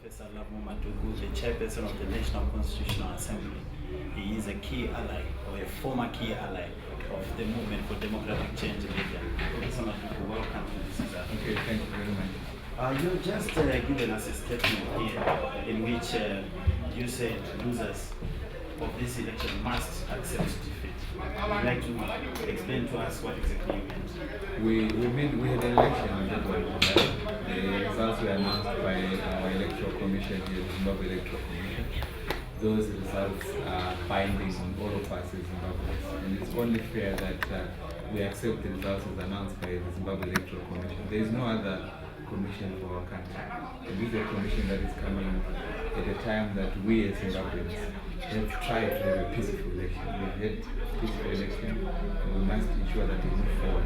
Professor Lovemore Madhuku, the chairperson of the National Constitutional Assembly. He is a key ally, or a former key ally, of the movement for democratic change in India. Professor Madhuku, welcome to this. Okay, thank you very much. You've just given us a statement here in which you said losers of this election must accept defeat. Would you like to explain to us what exactly you meant? We had an election on that one. The results were announced by our electoral commission here, the Zimbabwe Electoral Commission. Those results are binding on all of us as Zimbabweans, and it's only fair that we accept the results as announced by the Zimbabwe Electoral Commission. There is no other commission for our country. And this is a commission that is coming at a time that we as Zimbabweans have tried to have a peaceful election. We've had peaceful election, and we must ensure that we move forward.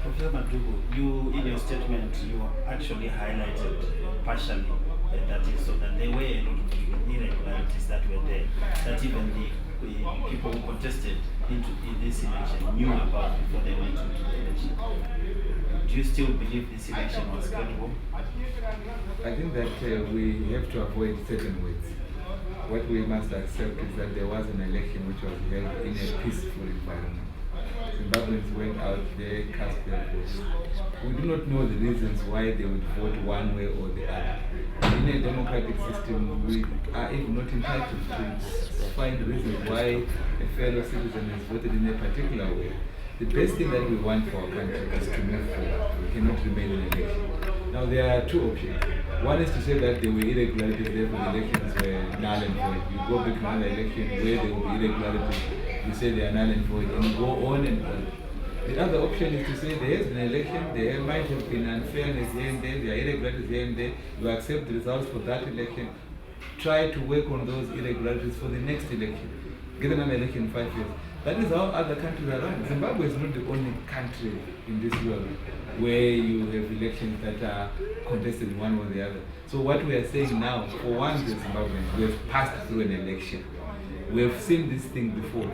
Professor Madhuku, you, in your statement, you actually highlighted partially that is so that there were a lot of irregularities that were there, that even the people who contested in this election knew about before they went into the election. Do you still believe this election was credible? I think that we have to avoid certain words. What we must accept is that there was an election which was held in a peaceful environment. Zimbabweans went out there, cast their votes. We do not know the reasons why they would vote one way or the other. In a democratic system, we are even not entitled to find reasons why a fellow citizen has voted in a particular way. The best thing that we want for our country is to move forward. We cannot remain in election. Now there are two options. One is to say that there were irregularities, therefore the elections were null and void. You go back to another election where there will be irregularities, you say they are null and void, and you go on and on. The other option is to say there has been an election, there might have been unfairness here and there, there are irregularities here and there, you accept the results for that election, try to work on those irregularities for the next election. Get another election in 5 years. That is how other countries are run. Zimbabwe is not the only country in this world where you have elections that are contested one or the other. So what we are saying now, for once as Zimbabweans, we have passed through an election. We have seen this thing before.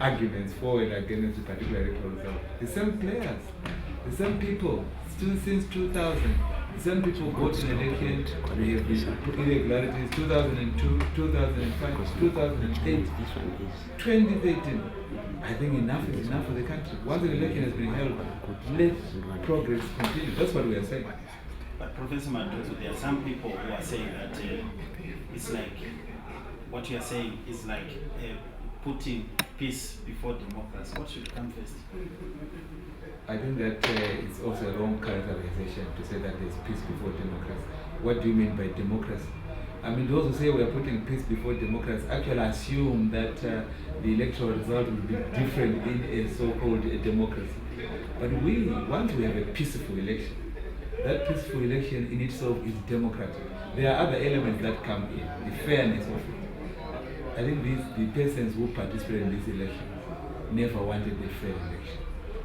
Arguments for and against a particular electoral result. The same players, the same people, still since 2000. The same people vote in election. We have been irregularities 2002, 2005, 2008, 2013. I think enough is enough for the country. Once an election has been held, let progress continue. That's what we are saying. But Professor Madhuku, there are some people who are saying that it's like, what you are saying is like putting peace before democracy. What should come first? I think that it's also a wrong characterization to say that there's peace before democracy. What do you mean by democracy? I mean, those who say we are putting peace before democracy actually assume that the electoral result will be different in a so-called democracy. But once we have a peaceful election, that peaceful election in itself is democratic. There are other elements that come in, the fairness of it. I think the persons who participated in this election never wanted a fair election.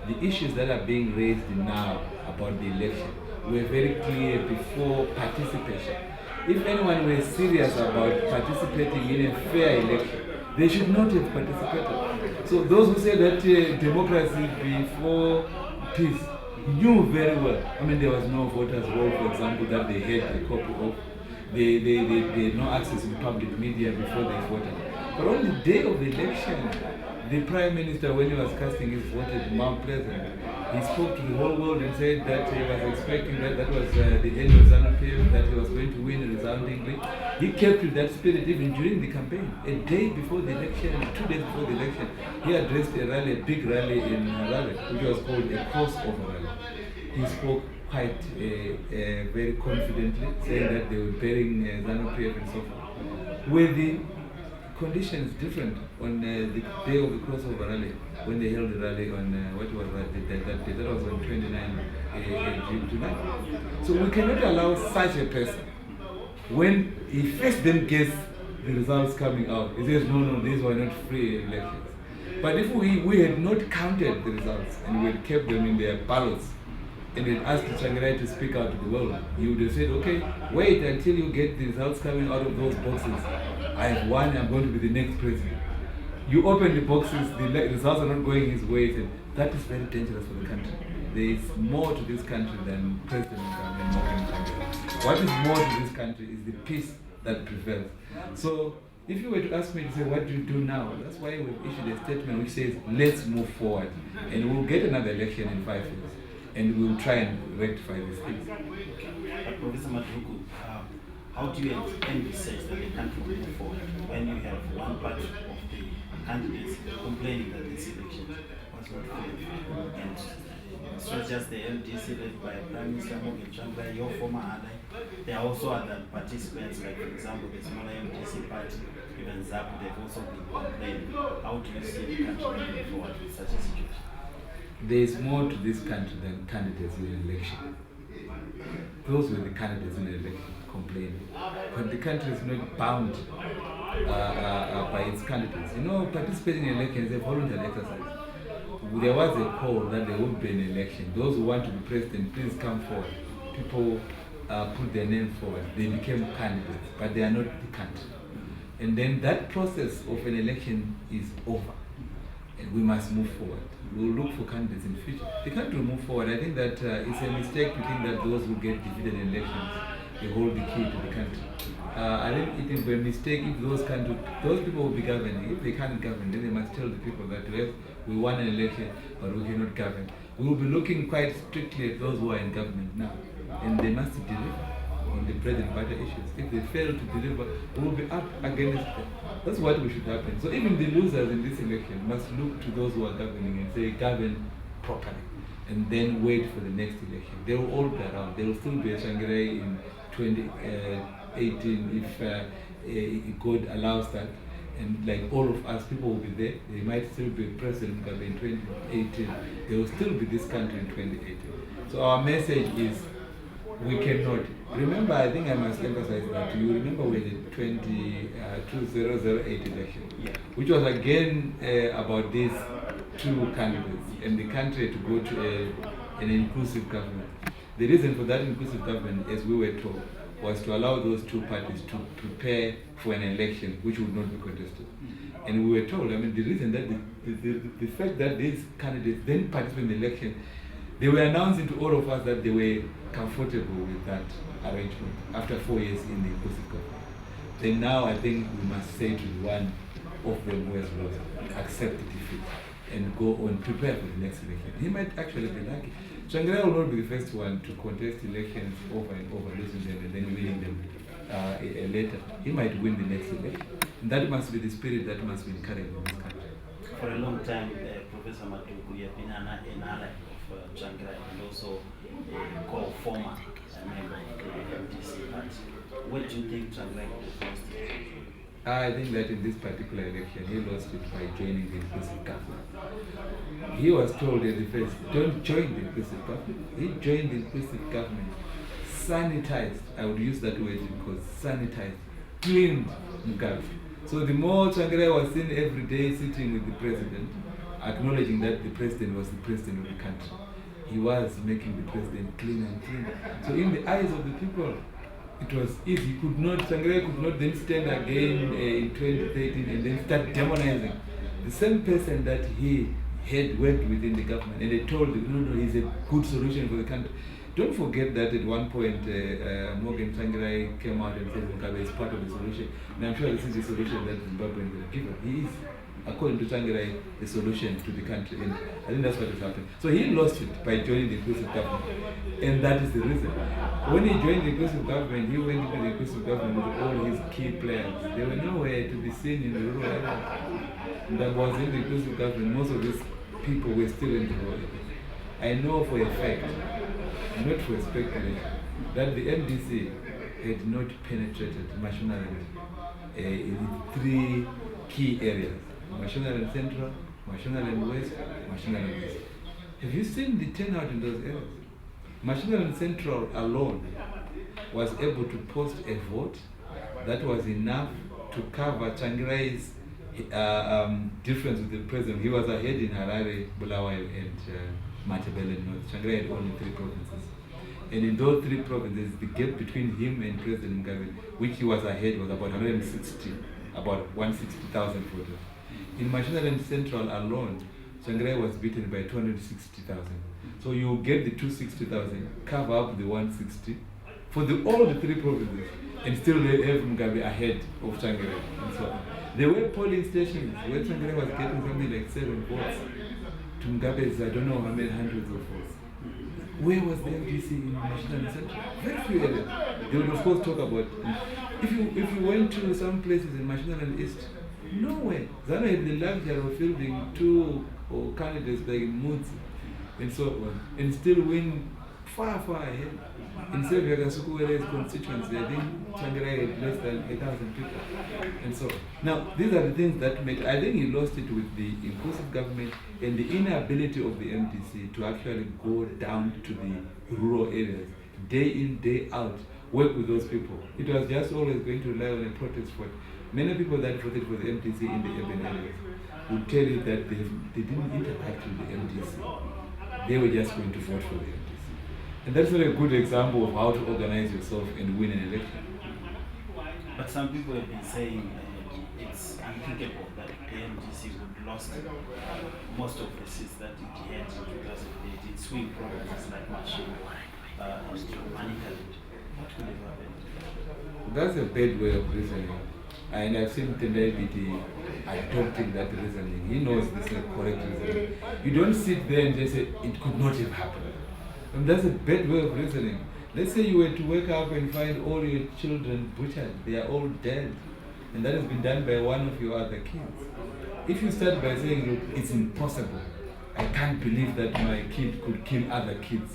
The issues that are being raised now about the election were very clear before participation. If anyone were serious about participating in a fair election, they should not have participated. So those who say that democracy before peace knew very well. I mean, there was no voters' roll, for example, that they had a copy of. They had no access to the public media before they voted. But on the day of the election, the Prime Minister, when he was casting his vote at Mount Pleasant, he spoke to the whole world and said that he was expecting that was the end of ZANU-PF, that he was going to win resoundingly. He kept with that spirit even during the campaign. A day before the election, 2 days before the election, he addressed a rally, a big rally in Harare, which was called a crossover rally. He spoke quite very confidently, saying that they were burying ZANU-PF and so forth. Were the conditions different on the day of the crossover rally, when they held the rally on, what was that day? That was on 29 July. So we cannot allow such a person, when he first then gets the results coming out, he says, no, these were not free elections. But if we had not counted the results and we had kept them in their ballots, and then asked Tsvangirai to speak out to the world, he would have said, okay, wait until you get the results coming out of those boxes. I have won, I'm going to be the next president. You open the boxes, the results are not going his way, and that is very dangerous for the country. there is more to this country than President and Morgan Tsvangirai. What is more to this country is the peace that prevails. So if you were to ask me to say, what do you do now? That's why we've issued a statement which says, let's move forward. And we'll get another election in 5 years. And we'll try and rectify these things. Professor Madhuku, how do you envisage that the country will move forward when you have one part of the candidates complaining that this election was not fair? And it's not just the MDC led by Prime Minister Morgan Tsvangirai, your former ally. There are also other participants, like for example the smaller MDC party, even ZAP, they've also been complaining. How do you see the country moving forward with such a situation? There is more to this country than candidates in an election. Those were the candidates in the election complaining. But the country is not bound by its candidates. You know, participating in elections is a voluntary exercise. There was a call that there would be an election. Those who want to be president, please come forward. People put their name forward. They became candidates, but they are not the country. And then that process of an election is over. And we must move forward. We will look for candidates in the future. The country will move forward. I think that it's a mistake to think that those who get defeated in elections, they hold the key to the country. I think it will be a mistake if those people will be governing. If they can't govern, then they must tell the people that we won an election, but we cannot govern. We will be looking quite strictly at those who are in government now, and they must deliver on the bread and butter issues. If they fail to deliver, we will be up against them. That's what we should happen. So even the losers in this election must look to those who are governing and say, govern properly, and then wait for the next election. They will all be around. There will still be a Tsvangirai in 2018 if God allows that. And like all of us, people will be there. They might still be President Mugabe in 2018. There will still be this country in 2018. So our message is, we cannot. Remember, I think I must emphasize that. You remember with the 2008 election, which was again about these two candidates and the country to go to an inclusive government. The reason for that inclusive government, as we were told, was to allow those two parties to prepare for an election which would not be contested. And we were told, I mean, the reason that the fact that these candidates then participated in the election, they were announcing to all of us that they were comfortable with that arrangement after 4 years in the inclusive government. Then now I think we must say to the one of them who has lost, accept the defeat and go on, prepare for the next election. He might actually be lucky. Tsvangirai will not be the first one to contest elections over and over, losing them and then winning them later. He might win the next election. And that must be the spirit that must be encouraged in this country. For a long time, Professor Madhuku, you have been an ally of Tsvangirai and also a former member of the MDC party. What do you think Tsvangirai lost it? I think that in this particular election, he lost it by joining the inclusive government. He was told at the first, don't join the inclusive government. He joined the inclusive government, sanitized, I would use that word because sanitized, cleaned Mugabe. So the more Tsvangirai was seen every day sitting with the president, acknowledging that the president was the president of the country, he was making the president clean and clean. So in the eyes of the people, it was easy. Tsvangirai could not then stand again in 2013 and then start demonizing the same person that he had worked within the government, and they told him, no, he's a good solution for the country. Don't forget that at one point Morgan Tsvangirai came out and said Mugabe is part of the solution. And I'm sure this is the solution that Zimbabwe will give him. He is, according to Tsvangirai, the solution to the country. And I think that's what has happened. So he lost it by joining the inclusive government. And that is the reason. When he joined the inclusive government, he went into the inclusive government with all his key players. They were nowhere to be seen in the rural area. And that was in the inclusive government. Most of these people were still in the rural area. I know for a fact, not for speculation, that the MDC had not penetrated Mashonaland in 3 key areas: Mashonaland Central, Mashonaland West, Mashonaland East. Have you seen the turnout in those areas? Mashonaland Central alone was able to post a vote that was enough to cover Tsvangirai's difference with the president. He was ahead in Harare, Bulawayo, and Matabele North. Tsvangirai had only 3 provinces. And in those 3 provinces, the gap between him and President Mugabe, which he was ahead, was about 160,000 voters. In Mashonaland Central alone, Tsvangirai was beaten by 260,000. So you get the 260,000, cover up the 160 for all the three provinces, and still they have Mugabe ahead of Tsvangirai and so on. There were polling stations where Tsvangirai was getting something like 7 votes to Mugabe's, I don't know how many hundreds of votes. Where was the MDC in Mashinani Central? Very few areas. They would of course talk about, if you went to some places in Mashinani East, nowhere. Zanu had the luxury of fielding 2 candidates like Moods and so on, and still win far ahead. In Serbia, Kasukuwele's constituency, I think Tsvangirai had less than 1,000 people. And so, now, these are the things that made, I think he lost it with the inclusive government and the inability of the MDC to actually go down to the rural areas, day in, day out, work with those people. It was just always going to rely on a protest vote. Many people that voted for the MDC in the urban areas would tell you that they didn't interact with the MDC. They were just going to vote for the MDC. And that's not a good example of how to organize yourself and win an election. But some people have been saying it's unthinkable that the MDC would lost most of the seats that it had because of its swing provinces like Machine and Manicaland. What could have happened? That's a bad way of reasoning. And I've seen Tendai adopting that reasoning. He knows this is correct reasoning. You don't sit there and just say, it could not have happened. And that's a bad way of reasoning. Let's say you were to wake up and find all your children butchered. They are all dead. And that has been done by one of your other kids. If you start by saying, look, it's impossible. I can't believe that my kid could kill other kids.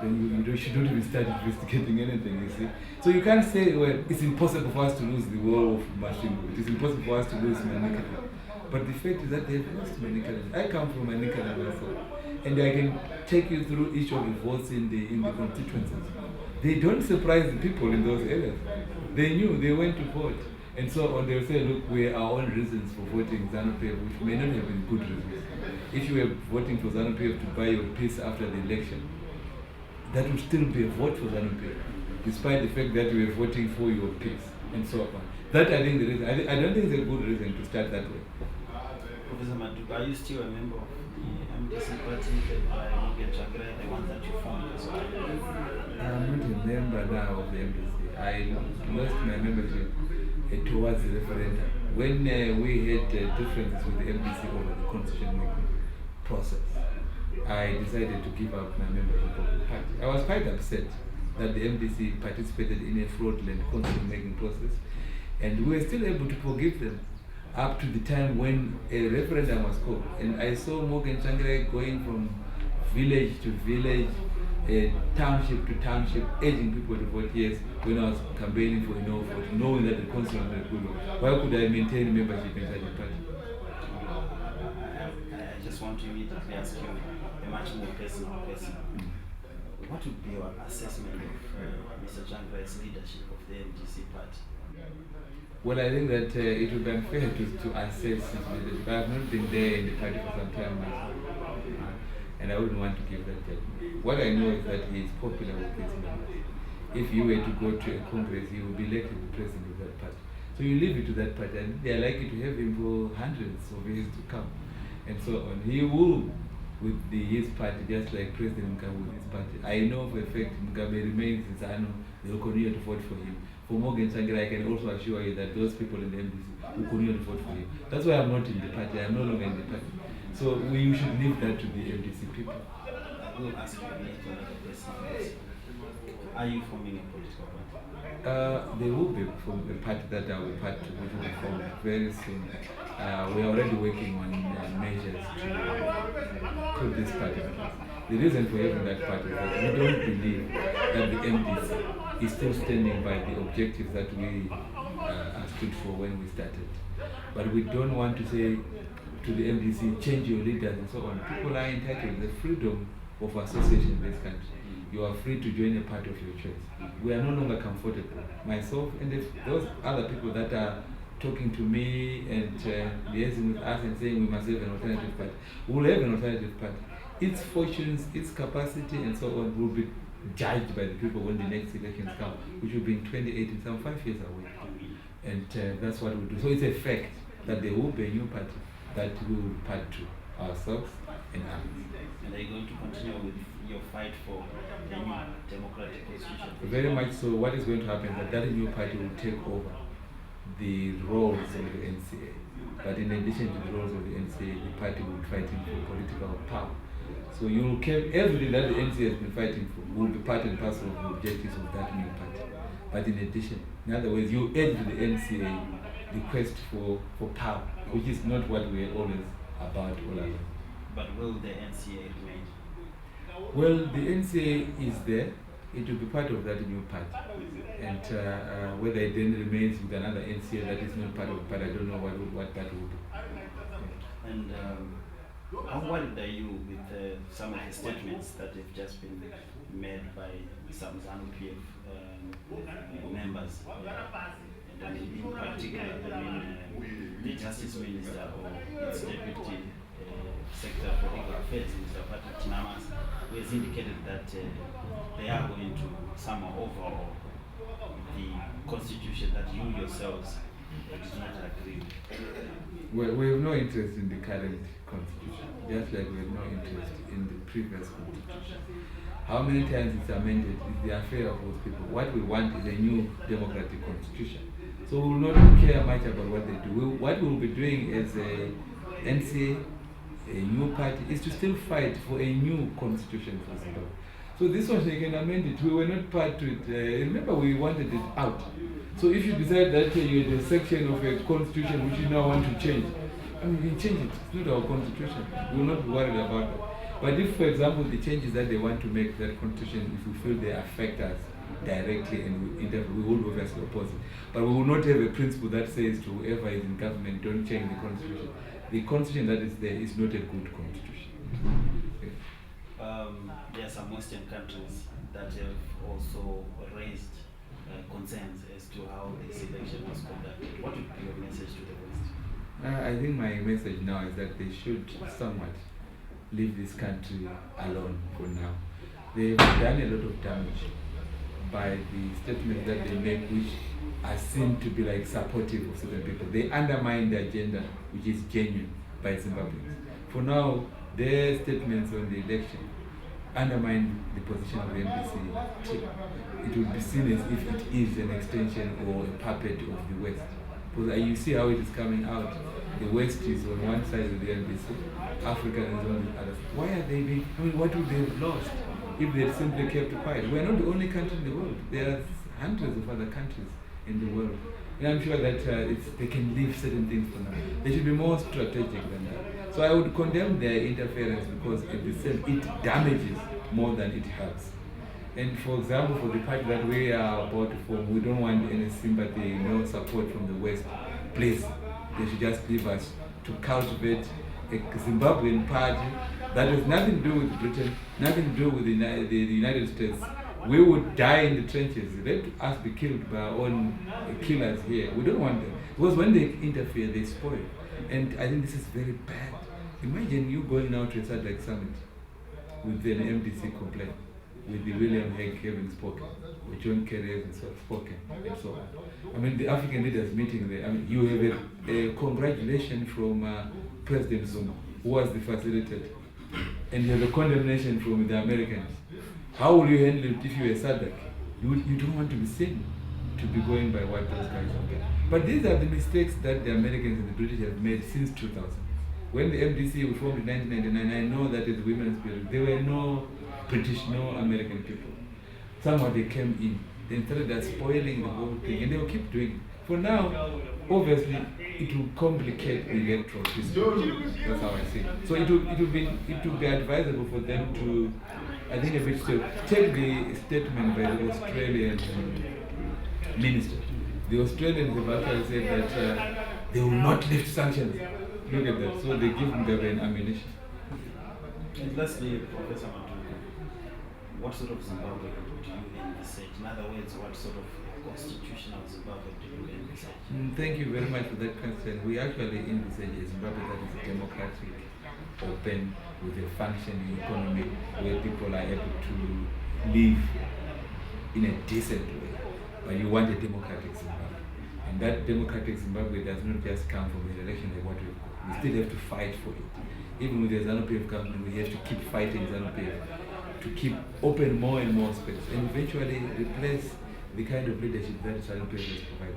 Then you don't even start investigating anything, you see. So you can't say, well, it's impossible for us to lose the war of Mashingo. It is impossible for us to lose Manicaland. But the fact is that they've lost Manicaland. I come from Manicaland myself. And I can take you through each of the votes in the constituencies. They don't surprise the people in those areas. They knew, they went to vote. And so on, they'll say, look, we have our own reasons for voting ZANU-PF, which may not have been good reasons. If you were voting for ZANU-PF to buy your peace after the election, that would still be a vote for ZANU-PF, despite the fact that you were voting for your peace, and so on. That I think the reason. I don't think it's a good reason to start that way. Professor Madhuku, are you still a member of the MDC party led by Morgan Tsvangirai, the one that you formed as well? I'm not a member now of the MDC. I lost my membership towards the referendum. When we had differences with the MDC over the constitution making process, I decided to give up my membership of the party. I was quite upset that the MDC participated in a fraudulent constitution making process, and we were still able to forgive them up to the time when a referendum was called. And I saw Morgan Tsvangirai going from village to village, township to township, urging people to vote yes when I was campaigning for a no vote, knowing that the constitution was good. Why could I maintain membership in such a party? I just want to immediately ask you a much more personal question. What would be your assessment of Mr. Tsvangirai's leadership of the MDC party? Well, I think that it would be unfair to assess his leadership. I have not been there in the party for some time now, and I wouldn't want to give that judgment. What I know is that he is popular with his members. If you were to go to a congress, he will be elected the president of that party. So you leave it to that party, and they are likely to have him for hundreds of years to come, and so on. He will, with his party, just like President Mugabe with his party. I know for a fact Mugabe remains in ZANU, they will continue to vote for him. For Morgan Tsvangirai, I can also assure you that those people in the MDC will continue to vote for him. That's why I'm not in the party. I'm no longer in the party. So we should leave that to the MDC people. I will ask you another question. Are you forming a political party? There will be from a party that I will part to, which will be formed very soon. We are already working on measures to put this party in place. The reason for having that party is that we don't believe that the MDC is still standing by the objectives that we stood for when we started. But we don't want to say to the MDC, change your leaders and so on. People are entitled to the freedom of association in this country. You are free to join a party of your choice. We are no longer comfortable. Myself and those other people that are talking to me and liaising with us and saying we must have an alternative party. We will have an alternative party. Its fortunes, its capacity and so on will be judged by the people when the next elections come, which will be in 2018, some 5 years away. And that's what we'll do. So it's a fact that there will be a new party that we will part to ourselves and armies. And are you going to continue with your fight for the new democratic constitution? Very much so. What is going to happen is that new party will take over the roles of the NCA. But in addition to the roles of the NCA, the party will be fighting for political power. So you will keep everything that the NCA has been fighting for will be part and parcel of the objectives of that new party. But in addition, in other words, you add to the NCA the quest for power, which is not what we are always about all along. But will the NCA remain? Well, the NCA is there. It will be part of that new party. And whether it then remains with another NCA that is not part of the party, I don't know what that will be. And how worried are you with some of the statements that have just been made by some ZANU-PF members? And in particular, the Justice Minister or its Deputy Secretary for Legal Affairs, Mr. Patrick Chinamas, who has indicated that they are going to somehow overhaul the constitution that you yourselves did not agree with. We have no interest in the current constitution, just like we have no interest in the previous constitution. How many times it's amended is the affair of those people. What we want is a new democratic constitution. So we will not care much about what they do. What we will be doing as a NCA, a new party, is to still fight for a new constitution for Zimbabwe. So this one, they can amend it. We were not part to it. Remember, we wanted it out. So if you decide that you had a section of a constitution which you now want to change, I mean, you can change it. It's not our constitution. We will not be worried about that. But if, for example, the changes that they want to make to that constitution, if we feel they affect us directly and we will obviously oppose it. But we will not have a principle that says to whoever is in government, don't change the constitution. The constitution that is there is not a good constitution. Okay. There are some Western countries that have also raised concerns as to how this election was conducted. What would be your message to the West? I think my message now is that they should somewhat leave this country alone for now. They've done a lot of damage by the statements that they make, which are seen to be like supportive of certain people. They undermine the agenda, which is genuine by Zimbabweans. For now, their statements on the election undermine the position of the MDC. It will be seen as if it is an extension or a puppet of the West. Because you see how it is coming out. The West is on one side of the MDC, Africa is on the other. Why are they being, what would they have lost if they had simply kept quiet? We are not the only country in the world. There are hundreds of other countries in the world. And I'm sure that they can leave certain things for now. They should be more strategic than that. So I would condemn their interference because it damages more than it helps. And for example, for the party that we are about to form, we don't want any sympathy, no support from the West. Please, they should just leave us to cultivate a Zimbabwean party that has nothing to do with Britain, nothing to do with the United States. We would die in the trenches. Let us be killed by our own killers here. We don't want them. Because when they interfere, they spoil. And I think this is very bad. Imagine you going now to a SADC summit with an MDC complaint, with the William Hague having spoken, with John Kerry having spoken, and so on. I mean, the African leaders meeting there, I mean, you have a congratulation from President Zuma, who was the facilitator, and you have a condemnation from the Americans. How will you handle it if you are SADC? You don't want to be seen to be going by what those guys are doing. But these are the mistakes that the Americans and the British have made since 2000. When the MDC was formed in 1999, I know that as women's period, there were no British, no American people. Somehow they came in, they started spoiling the whole thing, and they will keep doing it. For now, obviously, it will complicate the electoral system. That's how I see it. So it will be advisable for them to, I think, a bit still take the statement by the Australian minister. The Australians have actually said that they will not lift sanctions. Look at that. So they give them ammunition. And lastly, Professor Madhuku, what sort of Zimbabwe do you envisage? In other words, what sort of constitutional Zimbabwe do you envisage? Thank you very much for that question. We actually envisage a Zimbabwe that is democratic, open, with a functioning economy, where people are able to live in a decent way. But you want a democratic Zimbabwe. And that democratic Zimbabwe does not just come from the election like what we've got. We still have to fight for it. Even with the ZANU-PF government, we have to keep fighting ZANU-PF to keep open more and more space and eventually replace the kind of leadership that ZANU-PF has provided.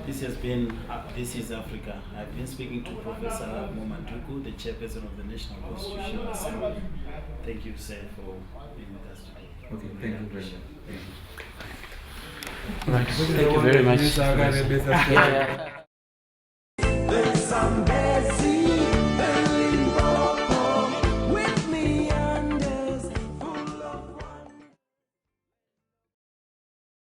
This has been This is Africa. I've been speaking to Professor Lovemore Madhuku, the chairperson of the National Constitutional Assembly. Thank you, sir, for being with us today. Okay, thank you very much. Right. Thank you very much.